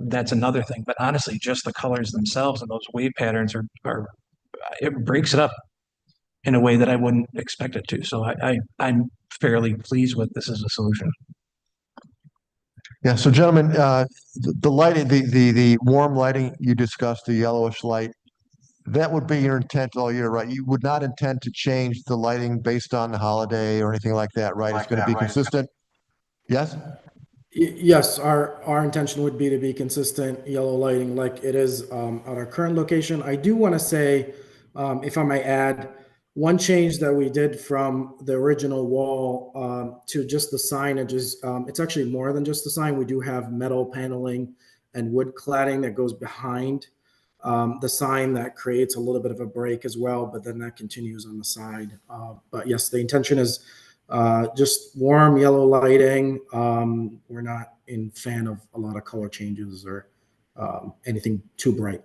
that's another thing. But honestly, just the colors themselves and those wave patterns are it breaks it up in a way that I wouldn't expect it to. So I'm fairly pleased with this as a solution. Yeah, so gentlemen, the lighting, the warm lighting you discussed, the yellowish light, that would be your intent all year, right? You would not intend to change the lighting based on the holiday or anything like that, right? It's going to be consistent. Yes? Yes, our intention would be to be consistent yellow lighting like it is at our current location. I do want to say, if I may add, one change that we did from the original wall to just the signage is it's actually more than just the sign. We do have metal paneling and wood cladding that goes behind the sign that creates a little bit of a break as well, but then that continues on the side. But yes, the intention is just warm yellow lighting. We're not in fan of a lot of color changes or anything too bright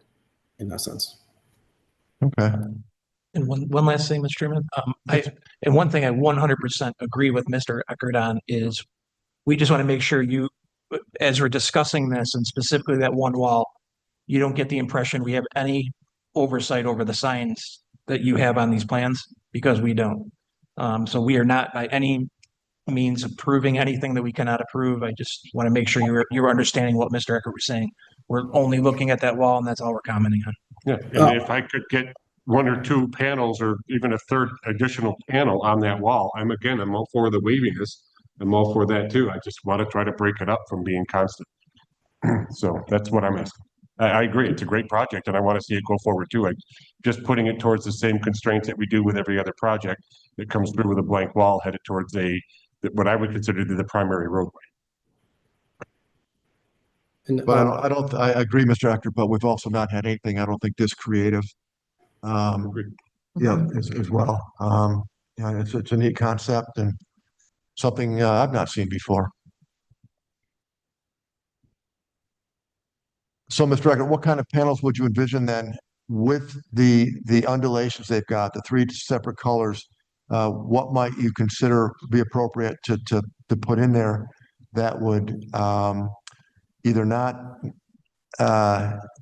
in that sense. Okay. And one last thing, Mr. Chairman, and one thing I 100% agree with Mr. Eckert on is we just want to make sure as we're discussing this and specifically that one wall, you don't get the impression we have any oversight over the signs that you have on these plans, because we don't. So we are not by any means approving anything that we cannot approve. I just want to make sure you're understanding what Mr. Eckert was saying. We're only looking at that wall and that's all we're commenting on. Yeah, and if I could get 1 or 2 panels or even a third additional panel on that wall, I'm all for the waviness. I'm all for that too. I just want to try to break it up from being constant. So that's what I'm asking. I agree. It's a great project and I want to see it go forward too. Just putting it towards the same constraints that we do with every other project that comes through with a blank wall headed towards what I would consider the primary roadway. But I agree, Mr. Eckert, but we've also not had anything, I don't think, this creative. Yeah, as well. Yeah, it's a neat concept and something I've not seen before. So, Mr. Eckert, what kind of panels would you envision then with the undulations they've got, the three separate colors? What might you consider be appropriate to put in there that would either not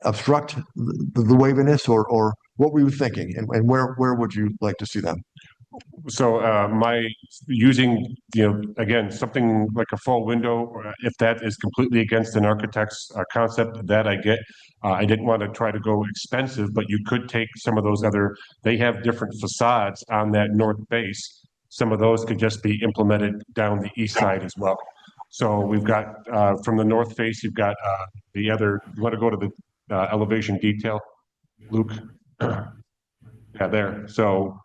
obstruct the waviness, or what were you thinking, and where would you like to see them? So my using, again, something like a full window, if that is completely against an architect's concept, that I get. I didn't want to try to go expensive, but you could take some of those they have different facades on that north face. Some of those could just be implemented down the east side as well. So we've got, from the north face, you've got you want to go to the elevation detail, Luke? Yeah, there. So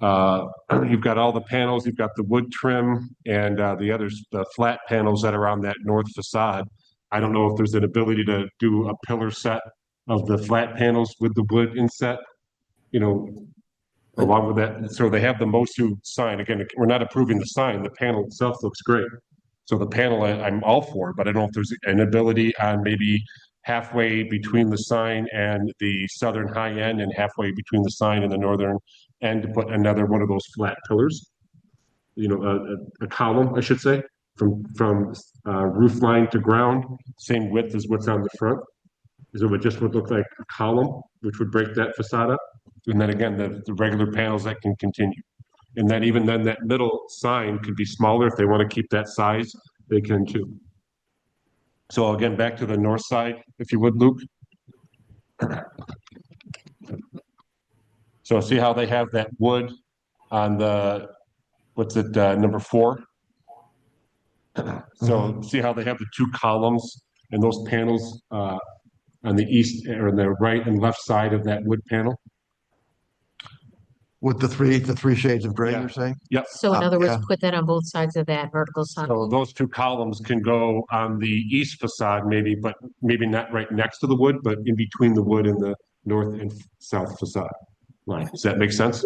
you've got all the panels, you've got the wood trim and the flat panels that are on that north facade. I don't know if there's an ability to do a pillar set of the flat panels with the wood inset, along with that. So they have the MOSU sign. Again, we're not approving the sign. The panel itself looks great. So the panel I'm all for, but I don't know if there's an ability on maybe halfway between the sign and the southern high end and halfway between the sign and the northern end to put another one of those flat pillars, a column, I should say, from roof line to ground, same width as what's on the front. So it would look like a column, which would break that facade up. And then again, the regular panels that can continue. And then even then that middle sign could be smaller if they want to keep that size, they can too. So again, back to the north side, if you would, Luke. So see how they have that wood on the, number 4? So see how they have the 2 columns and those panels on the east or the right and left side of that wood panel? With the three shades of gray, Yeah. you're saying? Yep. So in other words, Yeah. put that on both sides of that vertical sign. So those 2 columns can go on the east facade maybe, but maybe not right next to the wood, but in between the wood and the north and south facade line. Does that make sense?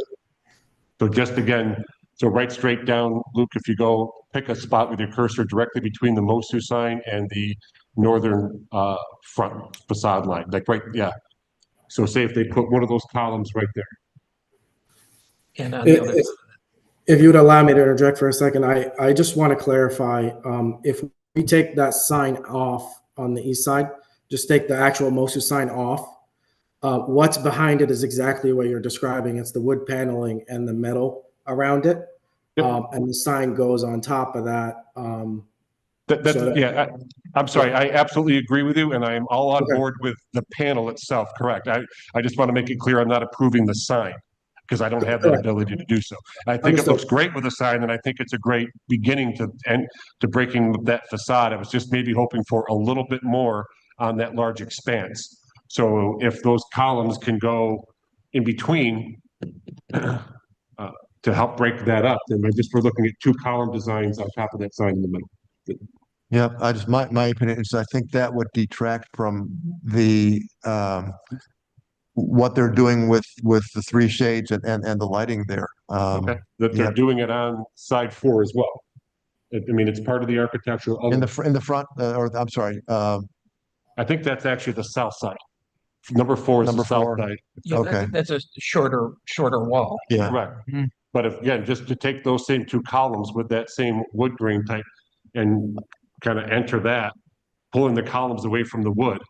So just again, so right straight down, Luke, if you go pick a spot with your cursor directly between the MOSU sign and the northern front facade line, like right, yeah. So say if they put one of those columns right there. And on the other side. If you would allow me to interject for a second, I just want to clarify, if we take that sign off on the east side, just take the actual MOSU sign off, what's behind it is exactly what you're describing. It's the wood paneling and the metal around it. Yep. And the sign goes on top of that. Yeah, I'm sorry. I absolutely agree with you, and I am all on Okay. board with the panel itself. Correct. I just want to make it clear I'm not approving the sign because I don't have that Correct. ability to do so. I think Understood. it looks great with a sign, and I think it's a great beginning to breaking that facade. I was just maybe hoping for a little bit more on that large expanse. So if those columns can go in between to help break that up, then we're looking at 2 column designs on top of that sign in the middle. Yeah, my opinion is I think that would detract from the what they're doing with the 3 shades and the lighting there. Okay, that they're doing it on side 4 as well. I mean, it's part of the architectural. In the front, or I'm sorry, I think that's actually the south side. Number 4 is Number the south 4. side. Yeah, Okay. that's a shorter wall. yeah. Correct. But again, just to take those same 2 columns with that same wood grain type and kind of enter that, pulling the columns away from the wood.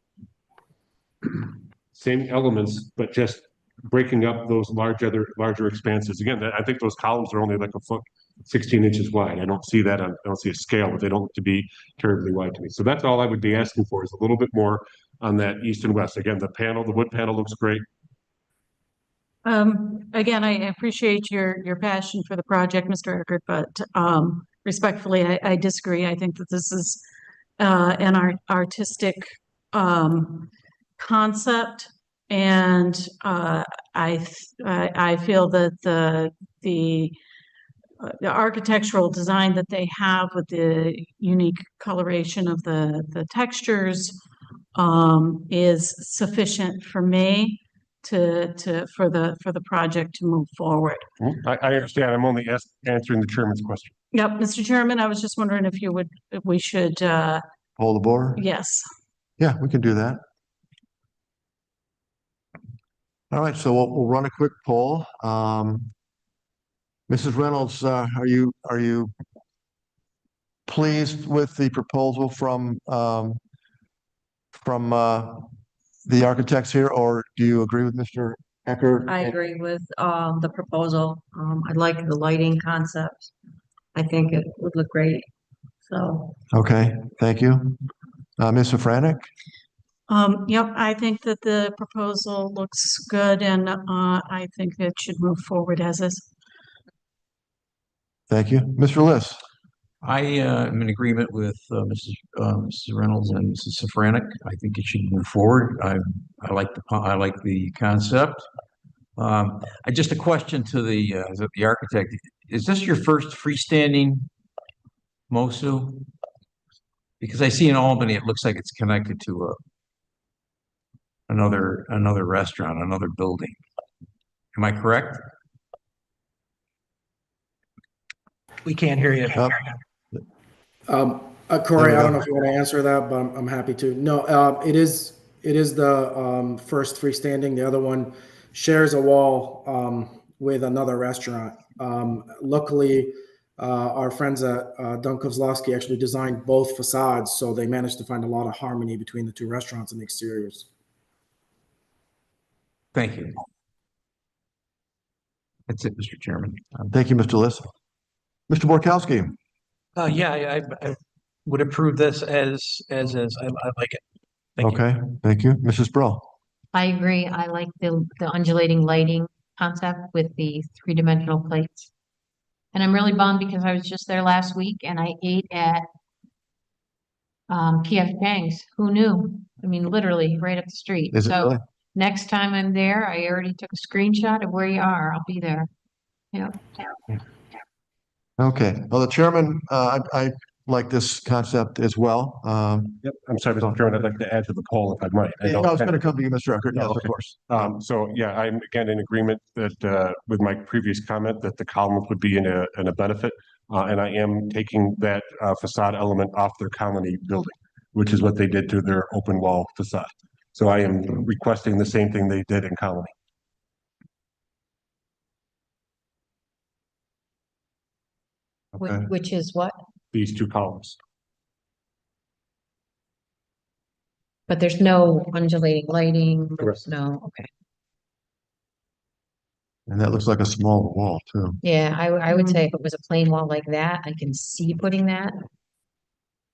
Same elements, but just breaking up those larger expanses. Again, I think those columns are only like a foot, 16 inches wide. I don't see that I don't see a scale, but they don't look to be terribly wide to me. So that's all I would be asking for, is a little bit more on that east and west. Again, the wood panel looks great. Again, I appreciate your passion for the project, Mr. Eckert, but respectfully, I disagree. I think that this is an artistic concept, and I feel that the architectural design that they have with the unique coloration of the textures is sufficient for me for the project to move forward. I understand. I'm only answering the chairman's question. Yep, Mr. Chairman, I was just wondering if we should, Hold the board? yes. Yeah, we can do that. All right, so we'll run a quick poll. Mrs. Reynolds, are you pleased with the proposal from the architects here, or do you agree with Mr. Eckert? I agree with the proposal. I like the lighting concept. I think it would look great. So Okay, thank you. Ms. Safranek? Yep, I think that the proposal looks good and I think it should move forward as is. Thank you. Mr. Liss? I am in agreement with Mrs. Reynolds and Mrs. Safranek. I think it should move forward. I like the concept. Just a question to the architect. Is this your first freestanding MOSU? Because I see in Albany, it looks like it's connected to another restaurant, another building. Am I correct? We can't hear you. Corey, I don't know if you want to answer that, but I'm happy to. No, it is the first freestanding. The other one shares a wall with another restaurant. Luckily, our friends at Dunn Kozlowski actually designed both facades, so they managed to find a lot of harmony between the two restaurants and the exteriors. Thank you. That's it, Mr. Chairman. Thank you, Mr. Liss. Mr. Borkowski? Yeah, I would approve this as is. I like it. Thank you. Okay, thank you. Mrs. Brill? I agree. I like the undulating lighting concept with the three-dimensional plates. And I'm really bummed because I was just there last week and I ate at P.F. Chang's. Who knew? I mean, literally right up the street. Is it So really? next time I'm there, I already took a screenshot of where you are. I'll be there. Yeah. Okay, well, the chairman, I like this concept as well. Yep, I'm sorry, Mr. Chairman, I'd like to add to the poll if I might. I was going to come to you, Mr. Eckert. Yes, of Okay. course. So yeah, I'm again in agreement that with my previous comment that the columns would be in a benefit. And I am taking that facade element off their colony building, which is what they did to their open wall facade. So I am requesting the same thing they did in colony. Okay. Which is what? These two columns. But there's no undulating lighting. There's Correct. no, okay. And that looks like a small wall too. Yeah, I would say if it was a plain wall like that, I can see putting that.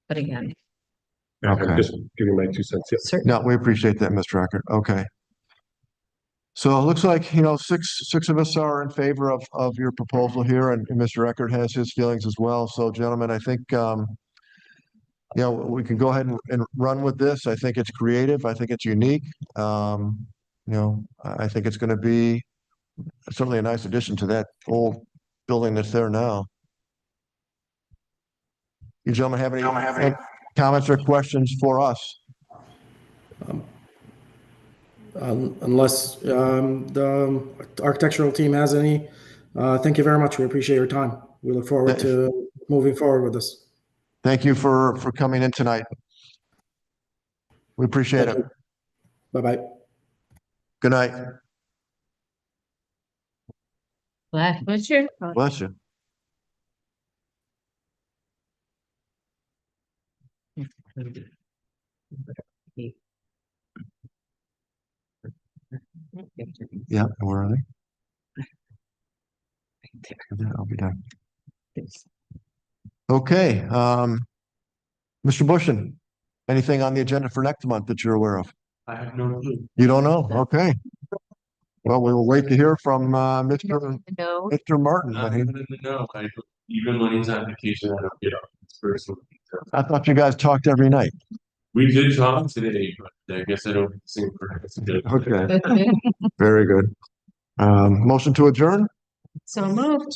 But again, Okay. I'm just giving my 2 cents. Yep. certainly. No, we appreciate that, Mr. Eckert. Okay. So it looks like, six of us are in favor of your proposal here, and Mr. Eckert has his feelings as well. So gentlemen, I think, we can go ahead and run with this. I think it's creative. I think it's unique. I think it's going to be certainly a nice addition to that old building that's there now. You gentlemen have any comments or questions for us? Unless the architectural team has any, thank you very much. We appreciate your time. We look forward to moving forward with this. Thank you for coming in tonight. We appreciate it. Bye-bye. Good night. Bless you. Bless you. Yeah, where are they? Yeah, I'll be done. Okay, Mr. Bushin, anything on the agenda for next month that you're aware of? I have no clue. You don't know? Okay. Well, we will wait to hear from Mr. No, Martin. Not even in the know. Even when he's on vacation, I don't get off his personal details. I thought you guys talked every night. We did talk today, but I guess I don't get the same for Okay, very good. Motion to adjourn? So moved.